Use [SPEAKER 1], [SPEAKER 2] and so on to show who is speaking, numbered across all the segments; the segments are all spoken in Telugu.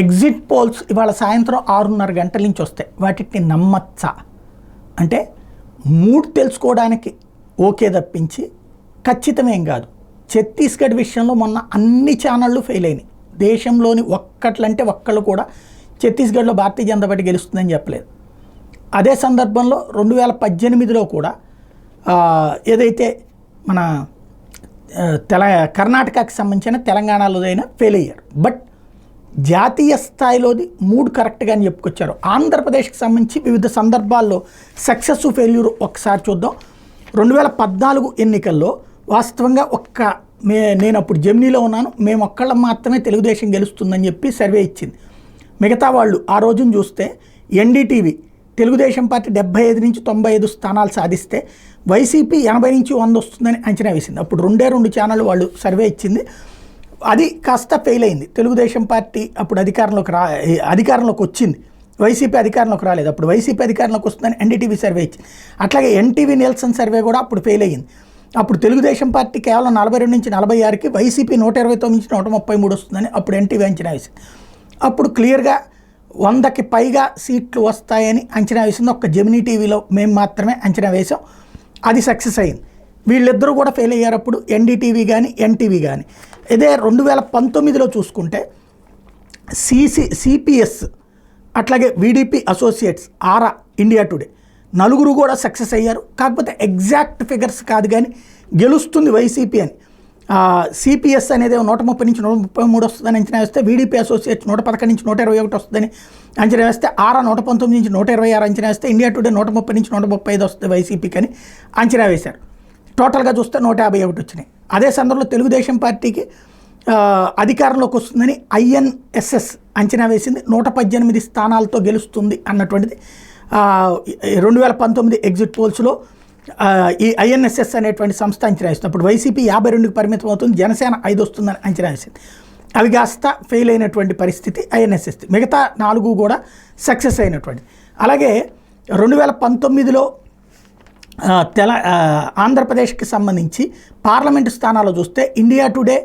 [SPEAKER 1] ఎగ్జిట్ పోల్స్ ఇవాళ సాయంత్రం 6:30 గంటల నుంచి వస్తాయి. వాటిని నమ్మచ్చా అంటే మూడ్ తెలుసుకోవడానికి ఓకే తప్పించి ఖచ్చితమేం కాదు. ఛత్తీస్గఢ్ విషయంలో మొన్న అన్ని ఛానళ్ళు ఫెయిల్ అయినాయి. దేశంలోని ఒక్కట్లంటే ఒక్కళ్ళు కూడా ఛత్తీస్గఢ్లో భారతీయ జనతా పార్టీ గెలుస్తుందని చెప్పలేదు. అదే సందర్భంలో 2018లో కూడా ఏదైతే మన కర్ణాటకకి సంబంధించిన తెలంగాణలోదైనా ఫెయిల్ అయ్యారు. బట్ జాతీయ స్థాయిలోది మూడు కరెక్ట్గా అని చెప్పుకొచ్చారు. ఆంధ్రప్రదేశ్కి సంబంధించి వివిధ సందర్భాల్లో సక్సెస్ ఫెయిల్యూర్ ఒకసారి చూద్దాం. 2014 ఎన్నికల్లో వాస్తవంగా నేను అప్పుడు జెమినీలో ఉన్నాను, మేము ఒక్కళ్ళం మాత్రమే తెలుగుదేశం గెలుస్తుందని చెప్పి సర్వే ఇచ్చింది. మిగతా వాళ్ళు ఆ రోజున చూస్తే ఎన్డీటీవీ తెలుగుదేశం పార్టీ 75 నుంచి 95 స్థానాలు సాధిస్తే వైసీపీ 80 నుంచి 100 వస్తుందని అంచనా వేసింది. అప్పుడు 2 ఛానళ్ళు వాళ్ళు సర్వే ఇచ్చింది. అది కాస్త ఫెయిల్ అయింది. తెలుగుదేశం పార్టీ అప్పుడు అధికారంలోకి వచ్చింది, వైసీపీ అధికారంలోకి రాలేదు. అప్పుడు వైసీపీ అధికారంలోకి వస్తుందని ఎన్డీటీవీ సర్వే ఇచ్చింది. అట్లాగే ఎన్టీవీ నిల్సన్ సర్వే కూడా అప్పుడు ఫెయిల్ అయ్యింది. అప్పుడు తెలుగుదేశం పార్టీ కేవలం 42 నుంచి 46కి, వైసీపీ 129 నుంచి 133 వస్తుందని అప్పుడు ఎన్టీవీ అంచనా వేసింది. అప్పుడు క్లియర్గా 100కి పైగా సీట్లు వస్తాయని అంచనా వేసింది. ఒక్క జెమినీ టీవీలో మేము మాత్రమే అంచనా వేసాం, అది సక్సెస్ అయింది. వీళ్ళిద్దరూ కూడా ఫెయిల్ అయ్యారు అప్పుడు, ఎన్డీటీవీ కానీ ఎన్టీవీ కానీ. ఇదే 2019లో చూసుకుంటే సిపిఎస్ అట్లాగే వీడిపి అసోసియేట్స్, ఆరా, ఇండియా టుడే నలుగురు కూడా సక్సెస్ అయ్యారు. కాకపోతే ఎగ్జాక్ట్ ఫిగర్స్ కాదు కానీ గెలుస్తుంది వైసీపీ అని. సిపిఎస్ అనేది 130 నుంచి 133 వస్తుందని అంచనా వేస్తే, వీడిపి అసోసియేట్స్ 111 నుంచి 121 వస్తుందని అంచనా వేస్తే, ఆరా 119 నుంచి 126 అంచనా వేస్తే, ఇండియా టుడే 130 నుంచి 135 వస్తుంది వైసీపీకి అని అంచనా వేశారు. టోటల్గా చూస్తే 151 వచ్చినాయి. అదే సందర్భంలో తెలుగుదేశం పార్టీకి అధికారంలోకి వస్తుందని ఐఎన్ఎస్ఎస్ అంచనా వేసింది, 118 స్థానాలతో గెలుస్తుంది అన్నటువంటిది 2019 ఎగ్జిట్ పోల్స్లో ఈ ఐఎన్ఎస్ఎస్ అనేటువంటి సంస్థ అంచనా వేస్తుంది. అప్పుడు వైసీపీ 52కి పరిమితం అవుతుంది, జనసేన 5 వస్తుందని అంచనా వేసింది. అవి కాస్త ఫెయిల్ అయినటువంటి పరిస్థితి ఐఎన్ఎస్ఎస్. మిగతా 4 కూడా సక్సెస్ అయినటువంటి. అలాగే 2019లో ఆంధ్రప్రదేశ్కి సంబంధించి పార్లమెంటు స్థానాలు చూస్తే India Today,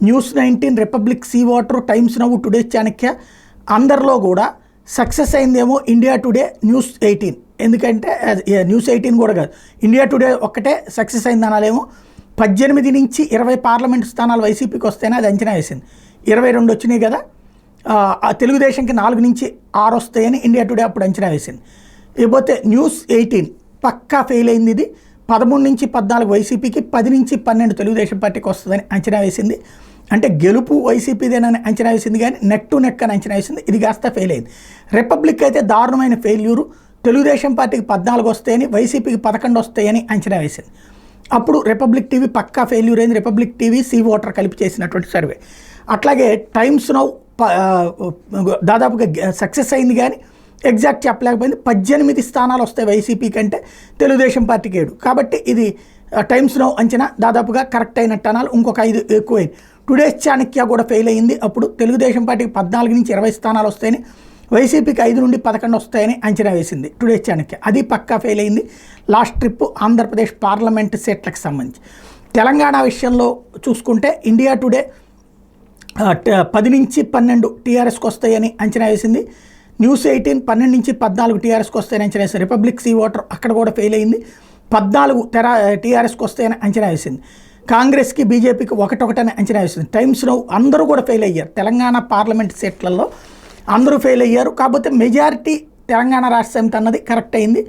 [SPEAKER 1] news 19, Republic, C voter, Times Now, Today Chanakya అందరిలో కూడా సక్సెస్ అయిందేమో ఇండియా టుడే, న్యూస్ 18. ఎందుకంటే న్యూస్ 18 కూడా కాదు, ఇండియా టుడే ఒక్కటే సక్సెస్ అయింది అనాలేమో. 18 నుంచి 20 పార్లమెంటు స్థానాలు వైసీపీకి వస్తేనే అది అంచనా వేసింది. 22 వచ్చినాయి కదా, తెలుగుదేశంకి 4 నుంచి 6 వస్తాయని ఇండియా టుడే అప్పుడు అంచనా వేసింది. ఇకపోతే న్యూస్ 18 పక్కా ఫెయిల్ అయింది. ఇది 13 నుంచి 14 వైసీపీకి, 10 నుంచి 12 తెలుగుదేశం పార్టీకి వస్తుందని అంచనా వేసింది. అంటే గెలుపు వైసీపీదేనని అంచనా వేసింది కానీ నెక్ టు నెక్ అని అంచనా వేసింది. ఇది కాస్త ఫెయిల్ అయింది. రిపబ్లిక్ అయితే దారుణమైన ఫెయిల్యూరు, తెలుగుదేశం పార్టీకి 14 వస్తాయని, వైసీపీకి 11 వస్తాయని అంచనా వేసింది. అప్పుడు రిపబ్లిక్ టీవీ పక్కా ఫెయిల్యూర్ అయింది. రిపబ్లిక్ టీవీ, సీ వాటర్ కలిపి చేసినటువంటి సర్వే. అట్లాగే టైమ్స్ నౌ దాదాపుగా సక్సెస్ అయింది కానీ ఎగ్జాక్ట్ చెప్పలేకపోయింది. 18 స్థానాలు వస్తాయి వైసీపీ కంటే, తెలుగుదేశం పార్టీకి 7. కాబట్టి ఇది టైమ్స్ నౌ అంచనా దాదాపుగా కరెక్ట్ అయినట్టు అనాలి. ఇంకొక 5 ఎక్కువైంది. టుడేస్ చాణక్య కూడా ఫెయిల్ అయింది. అప్పుడు తెలుగుదేశం పార్టీకి 14 నుంచి 20 స్థానాలు వస్తాయని, వైసీపీకి 5 నుండి 11 వస్తాయని అంచనా వేసింది టుడేస్ చాణక్య. అది పక్కా ఫెయిల్ అయింది. లాస్ట్ ట్రిప్ ఆంధ్రప్రదేశ్ పార్లమెంట్ సీట్లకు సంబంధించి. తెలంగాణ విషయంలో చూసుకుంటే ఇండియా టుడే 10 నుంచి 12 టీఆర్ఎస్కి వస్తాయని అంచనా వేసింది. న్యూస్ 18 12 నుంచి 14 టీఆర్ఎస్కి వస్తాయని అంచనా వేసింది. రిపబ్లిక్, సీ వాటర్ అక్కడ కూడా ఫెయిల్ అయింది. 14 టీఆర్ఎస్కి వస్తాయని అంచనా వేసింది. కాంగ్రెస్కి, బీజేపీకి 1-1 అని అంచనా వేసింది. టైమ్స్ నౌ అందరూ కూడా ఫెయిల్ అయ్యారు. తెలంగాణ పార్లమెంట్ సీట్లలో అందరూ ఫెయిల్ అయ్యారు. కాకపోతే మెజారిటీ తెలంగాణ రాష్ట్ర సమితి అన్నది కరెక్ట్ అయింది,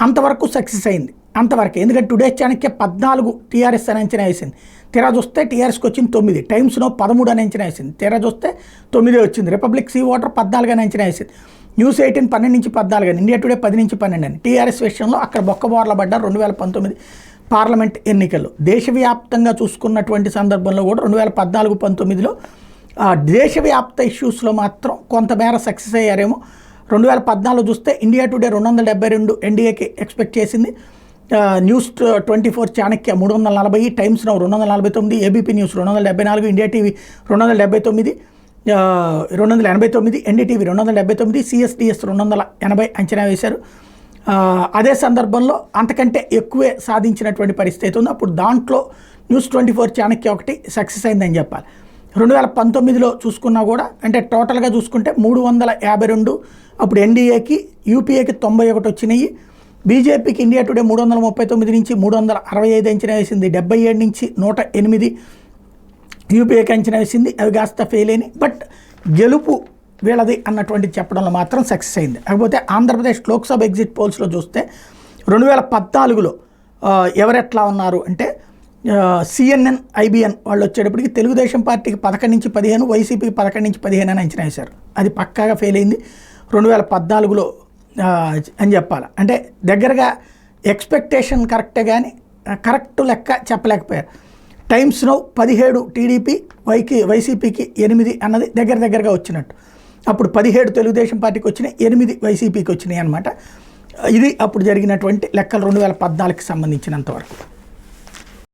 [SPEAKER 1] అంతవరకు సక్సెస్ అయింది అంతవరకు. ఎందుకంటే టుడే చాణక్య 14 టీఆర్ఎస్ అని అంచనా వేసింది. తెరా చూస్తే టీఆర్ఎస్కి వచ్చింది 9, టైమ్స్ నో 13 అని అంచనా వేసింది. తెరా చూస్తే 9 వచ్చింది. రిపబ్లిక్, సీ వాటర్ 14 అని అంచనా వేసింది. న్యూస్ 18 12 నుంచి 14 అని, ఇండియా టుడే 10 నుంచి 12 అని. టీఆర్ఎస్ విషయంలో అక్కడ బొక్కబోర్ల పడ్డారు 2019 పార్లమెంట్ ఎన్నికల్లో. దేశవ్యాప్తంగా చూసుకున్నటువంటి సందర్భంలో కూడా 2014-19లో దేశవ్యాప్త ఇష్యూస్లో మాత్రం కొంతమేర సక్సెస్ అయ్యారేమో. 2014 చూస్తే ఇండియా టుడే 272 ఎన్డీఏకి ఎక్స్పెక్ట్ చేసింది. News 24 Chanakya 340, times now 249, ABP news 274, India TV 279, 289, NDTV 279, CSDS 280 అంచనా వేశారు. అదే సందర్భంలో అంతకంటే ఎక్కువే సాధించినటువంటి పరిస్థితి ఉంది. అప్పుడు దాంట్లో న్యూస్ 24 చాణక్య ఒకటి సక్సెస్ అయిందని చెప్పాలి. 2019లో చూసుకున్నా కూడా అంటే టోటల్గా చూసుకుంటే 352, అప్పుడు ఎన్డీఏకి యూపీఏకి 91 వచ్చినాయి. బీజేపీకి ఇండియా టుడే 339 నుంచి 365 అంచనా వేసింది, 77 నుంచి 108 యూపీఏకి అంచనా వేసింది. అవి కాస్త ఫెయిల్ అయినాయి. బట్ గెలుపు వీళ్ళది అన్నటువంటిది చెప్పడంలో మాత్రం సక్సెస్ అయింది. కాకపోతే ఆంధ్రప్రదేశ్ లోక్సభ ఎగ్జిట్ పోల్స్లో చూస్తే 2014లో ఎవరెట్లా ఉన్నారు అంటే CNN, IBN వాళ్ళు వచ్చేటప్పటికి తెలుగుదేశం పార్టీకి 11 నుంచి 15, వైసీపీకి 11 నుంచి 15 అని అంచనా వేశారు. అది పక్కాగా ఫెయిల్ అయింది 2014లో అని చెప్పాలి. అంటే దగ్గరగా ఎక్స్పెక్టేషన్ కరెక్టే కానీ కరెక్ట్ లెక్క చెప్పలేకపోయారు. టైమ్స్ నౌ 17 టీడీపీ, వైసీపీకి 8 అన్నది దగ్గరగా వచ్చినట్టు. అప్పుడు 17 తెలుగుదేశం పార్టీకి వచ్చినాయి, 8 వైసీపీకి వచ్చినాయి అనమాట. ఇది అప్పుడు జరిగినటువంటి లెక్కలు 2014కి సంబంధించినంతవరకు.